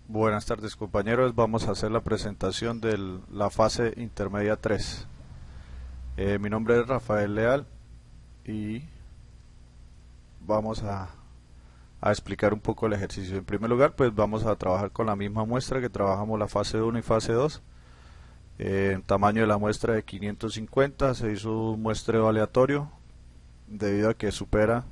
Buenas tardes compañeros, vamos a hacer la presentación de la fase intermedia 3. Mi nombre es Rafael Leal y vamos a explicar un poco el ejercicio. En primer lugar, pues vamos a trabajar con la misma muestra que trabajamos la fase 1 y fase 2. Tamaño de la muestra de 550, se hizo un muestreo aleatorio debido a que supera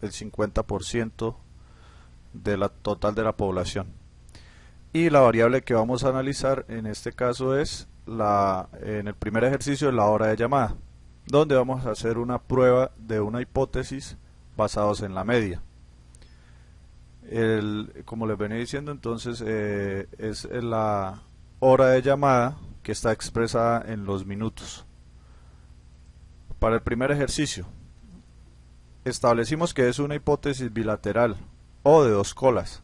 el 50% de la total de la población. Y la variable que vamos a analizar en este caso es en el primer ejercicio, la hora de llamada, donde vamos a hacer una prueba de una hipótesis basados en la media. Como les venía diciendo, entonces es la hora de llamada que está expresada en los minutos. Para el primer ejercicio, establecimos que es una hipótesis bilateral o de dos colas.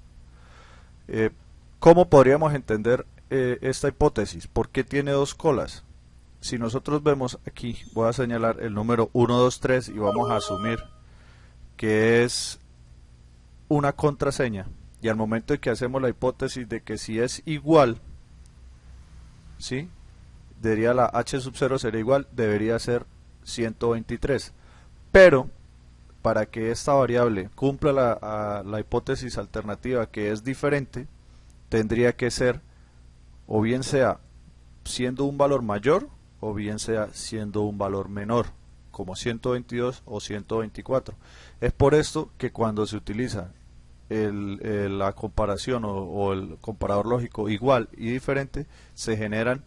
¿Cómo podríamos entender esta hipótesis? ¿Por qué tiene dos colas? Si nosotros vemos aquí, voy a señalar el número 1, 2, 3 y vamos a asumir que es una contraseña. Y al momento en que hacemos la hipótesis de que si es igual, ¿sí? Debería la h sub 0 sería igual, debería ser 123. Pero para que esta variable cumpla la hipótesis alternativa que es diferente, tendría que ser o bien sea siendo un valor mayor o bien sea siendo un valor menor, como 122 o 124. Es por esto que cuando se utiliza la comparación o el comparador lógico igual y diferente, se generan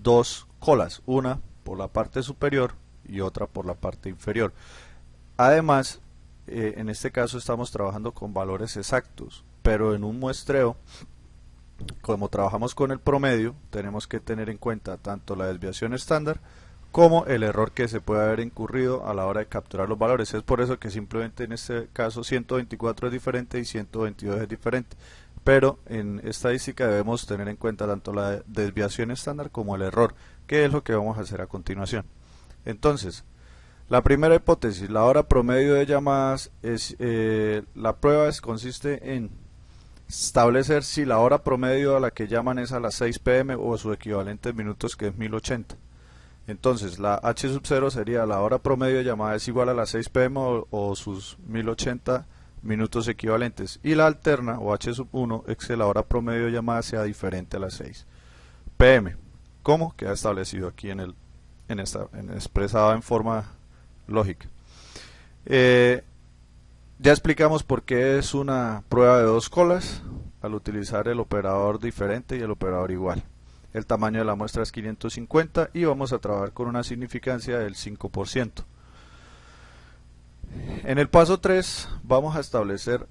dos colas, una por la parte superior y otra por la parte inferior. Además, en este caso estamos trabajando con valores exactos, pero en un muestreo, como trabajamos con el promedio, tenemos que tener en cuenta tanto la desviación estándar como el error que se puede haber incurrido a la hora de capturar los valores. Es por eso que simplemente en este caso 124 es diferente y 122 es diferente. Pero en estadística debemos tener en cuenta tanto la desviación estándar como el error, que es lo que vamos a hacer a continuación. Entonces, la primera hipótesis, la hora promedio de llamadas, la prueba consiste en establecer si la hora promedio a la que llaman es a las 6 pm o su equivalente en minutos, que es 1080. Entonces la h sub 0 sería la hora promedio de llamada es igual a las 6 pm o sus 1080 minutos equivalentes. Y la alterna o h sub 1 es que la hora promedio de llamada sea diferente a las 6 pm. ¿Cómo? Queda establecido aquí expresado en forma lógica. Ya explicamos por qué es una prueba de dos colas al utilizar el operador diferente y el operador igual. El tamaño de la muestra es 550 y vamos a trabajar con una significancia del 5%. En el paso 3 vamos a establecer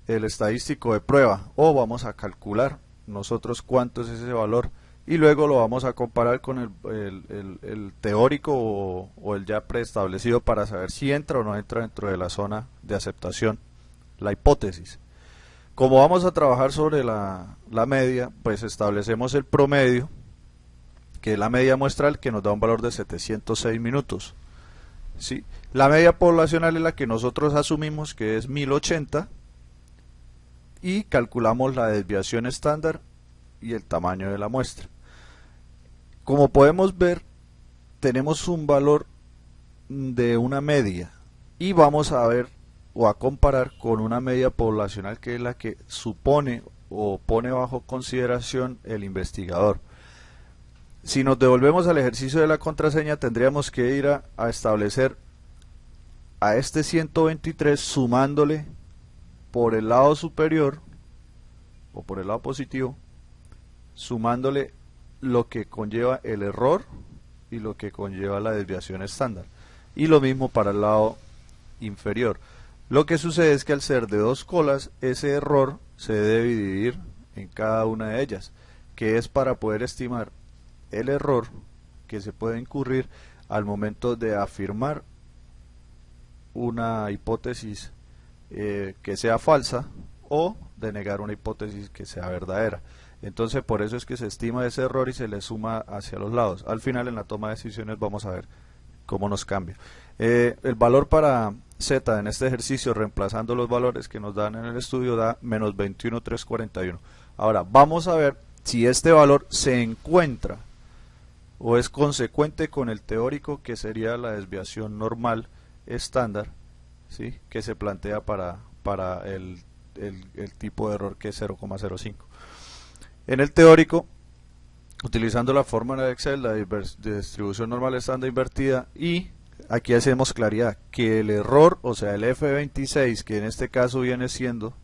el estadístico de prueba, o vamos a calcular nosotros cuánto es ese valor y luego lo vamos a comparar con el teórico o el ya preestablecido para saber si entra o no entra dentro de la zona de aceptación la hipótesis. Como vamos a trabajar sobre la media, pues establecemos el promedio, que es la media muestral, que nos da un valor de 706 minutos. ¿Sí? La media poblacional es la que nosotros asumimos, que es 1080, y calculamos la desviación estándar y el tamaño de la muestra. Como podemos ver, tenemos un valor de una media y vamos a ver o a comparar con una media poblacional, que es la que supone o pone bajo consideración el investigador. Si nos devolvemos al ejercicio de la contraseña, tendríamos que ir a establecer a este 123 sumándole por el lado superior o por el lado positivo, sumándole lo que conlleva el error y lo que conlleva la desviación estándar, y lo mismo para el lado inferior. Lo que sucede es que al ser de dos colas, ese error se debe dividir en cada una de ellas, que es para poder estimar el error que se puede incurrir al momento de afirmar una hipótesis que sea falsa o de negar una hipótesis que sea verdadera. Entonces por eso es que se estima ese error y se le suma hacia los lados. Al final en la toma de decisiones vamos a ver cómo nos cambia. El valor para Z en este ejercicio, reemplazando los valores que nos dan en el estudio, da menos 21,341. Ahora, vamos a ver si este valor se encuentra o es consecuente con el teórico, que sería la desviación normal estándar, ¿sí?, que se plantea para el tipo de error que es 0,05. En el teórico, utilizando la fórmula de Excel, la distribución normal estándar invertida, y aquí hacemos claridad que el error, o sea el F26, que en este caso viene siendo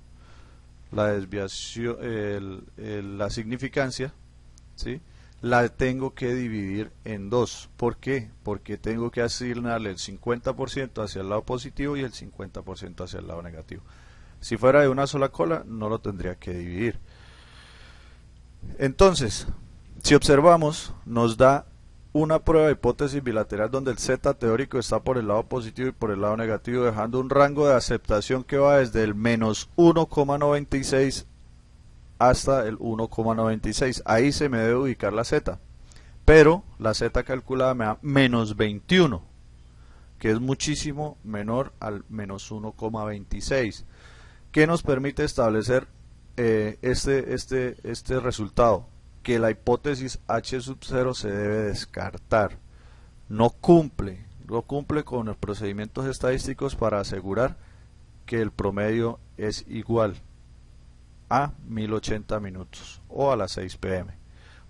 la desviación, la significancia, ¿sí?, la tengo que dividir en dos. ¿Por qué? Porque tengo que asignarle el 50% hacia el lado positivo y el 50% hacia el lado negativo. Si fuera de una sola cola, no lo tendría que dividir. Entonces, si observamos, nos da una prueba de hipótesis bilateral donde el Z teórico está por el lado positivo y por el lado negativo, dejando un rango de aceptación que va desde el menos 1,96 hasta el 1,96. Ahí se me debe ubicar la Z, pero la Z calculada me da menos 21, que es muchísimo menor al menos 1,26, que nos permite establecer este resultado, que la hipótesis H sub 0 se debe descartar. No cumple con los procedimientos estadísticos para asegurar que el promedio es igual a 1080 minutos o a las 6 pm.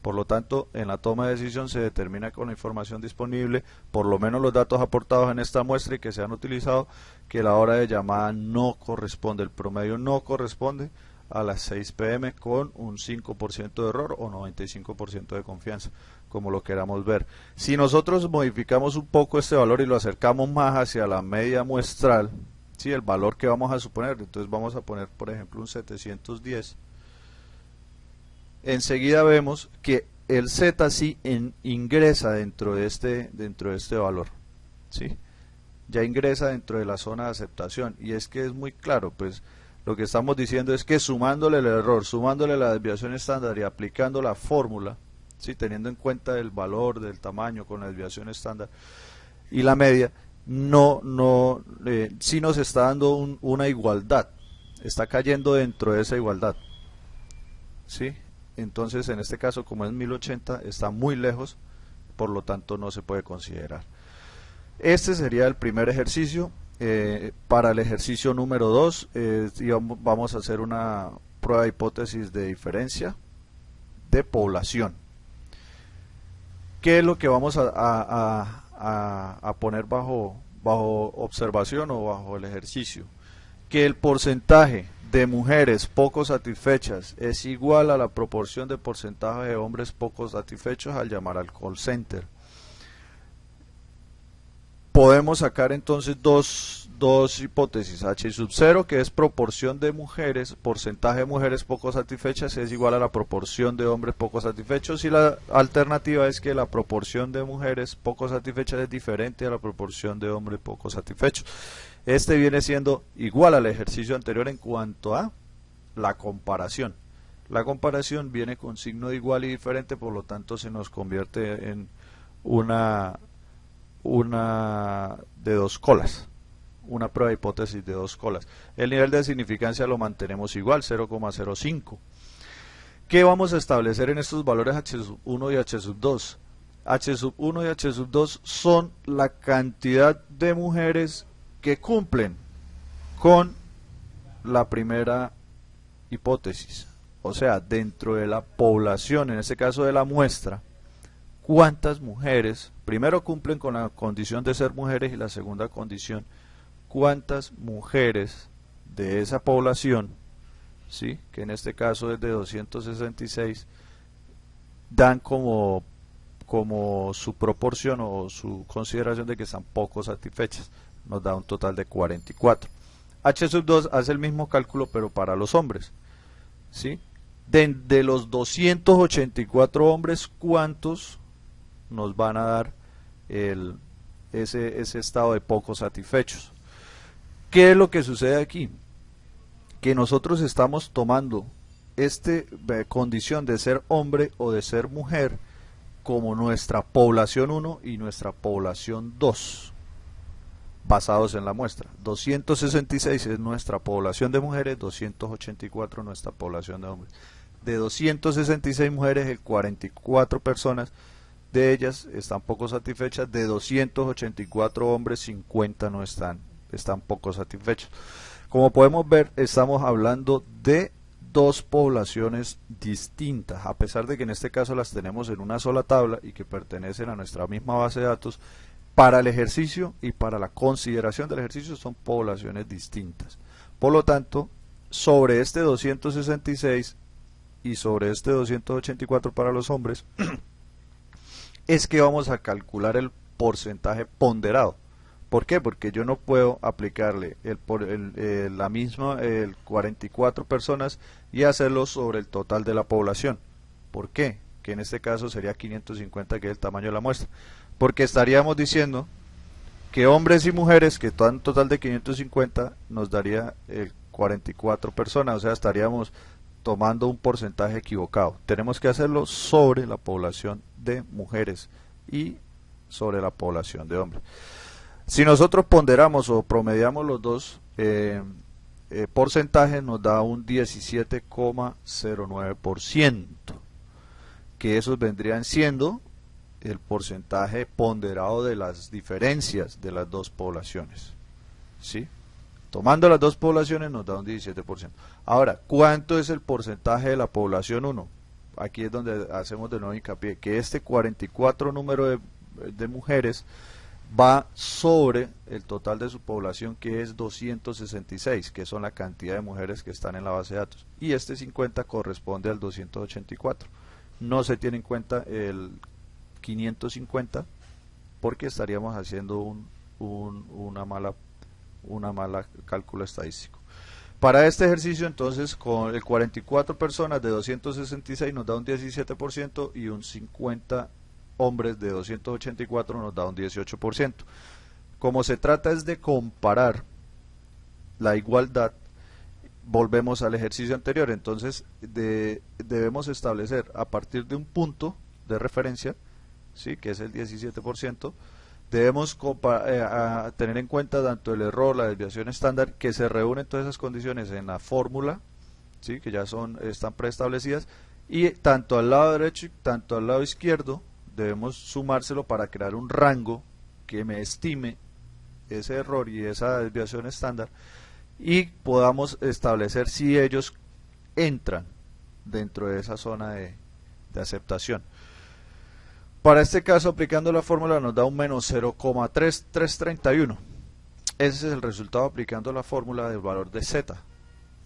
Por lo tanto, en la toma de decisión se determina con la información disponible, por lo menos los datos aportados en esta muestra y que se han utilizado, que la hora de llamada no corresponde, el promedio no corresponde a las 6 pm con un 5% de error o 95% de confianza, como lo queramos ver. Si nosotros modificamos un poco este valor y lo acercamos más hacia la media muestral, ¿sí?, el valor que vamos a suponer, entonces vamos a poner por ejemplo un 710, enseguida vemos que el Z sí ingresa dentro de este valor, ¿sí?, ya ingresa dentro de la zona de aceptación, y es que es muy claro, pues lo que estamos diciendo es que sumándole el error, sumándole la desviación estándar y aplicando la fórmula, ¿sí?, teniendo en cuenta el valor del tamaño con la desviación estándar y la media, sí nos está dando una igualdad, está cayendo dentro de esa igualdad, ¿sí? Entonces en este caso, como es 1080, está muy lejos, por lo tanto no se puede considerar. Este sería el primer ejercicio. Para el ejercicio número 2 vamos a hacer una prueba de hipótesis de diferencia de población. ¿Qué es lo que vamos a poner bajo observación o bajo el ejercicio? Que el porcentaje de mujeres poco satisfechas es igual a la proporción de porcentaje de hombres poco satisfechos al llamar al call center. Podemos sacar entonces dos hipótesis. H sub 0, que es proporción de mujeres, porcentaje de mujeres poco satisfechas es igual a la proporción de hombres poco satisfechos, y la alternativa es que la proporción de mujeres poco satisfechas es diferente a la proporción de hombres poco satisfechos. Este viene siendo igual al ejercicio anterior en cuanto a la comparación. La comparación viene con signo de igual y diferente, por lo tanto se nos convierte en una de dos colas, una prueba de hipótesis de dos colas. El nivel de significancia lo mantenemos igual, 0,05. ¿Qué vamos a establecer en estos valores H sub 1 y H sub 2? H sub 1 y H sub 2 son la cantidad de mujeres que cumplen con la primera hipótesis, o sea, dentro de la población, en este caso de la muestra, cuántas mujeres primero cumplen con la condición de ser mujeres, y la segunda condición, cuántas mujeres de esa población, ¿sí?, que en este caso es de 266, dan como su proporción o su consideración de que están poco satisfechas. Nos da un total de 44. H sub 2 hace el mismo cálculo pero para los hombres, ¿sí? De los 284 hombres, ¿cuántos nos van a dar ese estado de poco satisfechos? ¿Qué es lo que sucede aquí? Que nosotros estamos tomando esta condición de ser hombre o de ser mujer como nuestra población 1 y nuestra población 2. basados en la muestra. 266 es nuestra población de mujeres, 284 nuestra población de hombres. De 266 mujeres, el 44 personas de ellas están poco satisfechas. De 284 hombres, 50 no están poco satisfechos. Como podemos ver, estamos hablando de dos poblaciones distintas, a pesar de que en este caso las tenemos en una sola tabla y que pertenecen a nuestra misma base de datos. Para el ejercicio y para la consideración del ejercicio son poblaciones distintas. Por lo tanto, sobre este 266 y sobre este 284 para los hombres, es que vamos a calcular el porcentaje ponderado. ¿Por qué? Porque yo no puedo aplicarle la misma, el 44 personas y hacerlo sobre el total de la población. ¿Por qué? Que en este caso sería 550, que es el tamaño de la muestra. Porque estaríamos diciendo que hombres y mujeres, que dan un total de 550, nos daría el 44 personas, o sea, estaríamos tomando un porcentaje equivocado. Tenemos que hacerlo sobre la población de mujeres y sobre la población de hombres. Si nosotros ponderamos o promediamos los dos porcentajes, nos da un 17,09%, que esos vendrían siendo el porcentaje ponderado de las diferencias de las dos poblaciones, ¿sí? Tomando las dos poblaciones nos da un 17%. Ahora, ¿cuánto es el porcentaje de la población 1? Aquí es donde hacemos de nuevo hincapié, que este 44 número de mujeres va sobre el total de su población, que es 266, que son la cantidad de mujeres que están en la base de datos, y este 50 corresponde al 284. No se tiene en cuenta el 550 porque estaríamos haciendo una mala cálculo estadístico. Para este ejercicio, entonces, con el 44 personas de 266 nos da un 17% y un 50 hombres de 284 nos da un 18%. Como se trata es de comparar la igualdad, volvemos al ejercicio anterior. Entonces debemos establecer a partir de un punto de referencia, ¿sí?, que es el 17%, debemos tener en cuenta tanto el error, la desviación estándar, que se reúnen todas esas condiciones en la fórmula, ¿sí?, que ya están preestablecidas, y tanto al lado derecho y tanto al lado izquierdo debemos sumárselo para crear un rango que me estime ese error y esa desviación estándar, y podamos establecer si ellos entran dentro de esa zona de aceptación. Para este caso, aplicando la fórmula, nos da un menos 0,3331. Ese es el resultado aplicando la fórmula del valor de Z,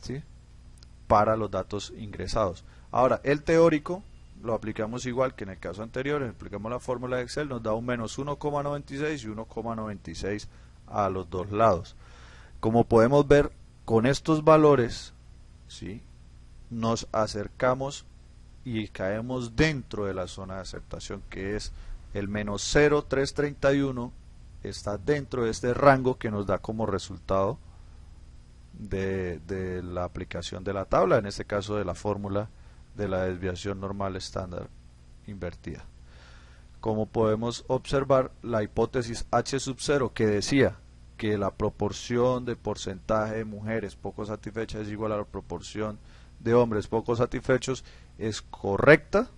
¿sí?, para los datos ingresados. Ahora, el teórico lo aplicamos igual que en el caso anterior. Aplicamos la fórmula de Excel, nos da un menos 1,96 y 1,96 a los dos lados. Como podemos ver, con estos valores, ¿sí?, nos acercamos y caemos dentro de la zona de aceptación, que es el menos 0,331, está dentro de este rango que nos da como resultado de la aplicación de la tabla, en este caso de la fórmula de la desviación normal estándar invertida. Como podemos observar, la hipótesis H sub 0, que decía que la proporción de porcentaje de mujeres poco satisfechas es igual a la proporción de hombres poco satisfechos, es correcta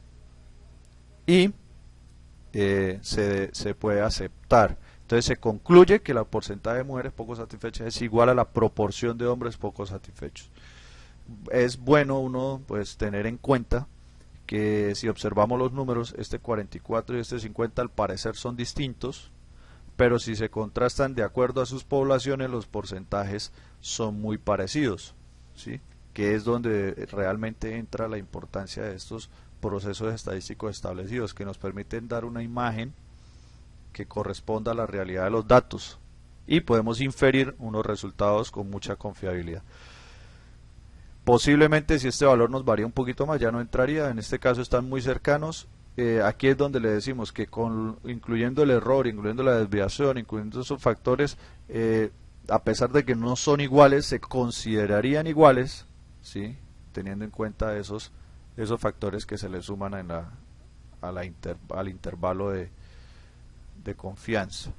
y se puede aceptar. Entonces se concluye que la porcentaje de mujeres poco satisfechas es igual a la proporción de hombres poco satisfechos. Es bueno uno pues tener en cuenta que si observamos los números, este 44 y este 50 al parecer son distintos, pero si se contrastan de acuerdo a sus poblaciones, los porcentajes son muy parecidos, ¿sí?, que es donde realmente entra la importancia de estos procesos estadísticos establecidos, que nos permiten dar una imagen que corresponda a la realidad de los datos y podemos inferir unos resultados con mucha confiabilidad. Posiblemente si este valor nos varía un poquito más ya no entraría, en este caso están muy cercanos. Aquí es donde le decimos que incluyendo el error, incluyendo la desviación, incluyendo esos factores, a pesar de que no son iguales, se considerarían iguales, ¿sí?, teniendo en cuenta esos factores que se le suman al intervalo de confianza.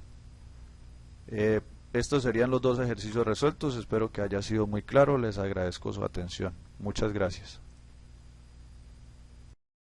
Estos serían los dos ejercicios resueltos. Espero que haya sido muy claro. Les agradezco su atención. Muchas gracias.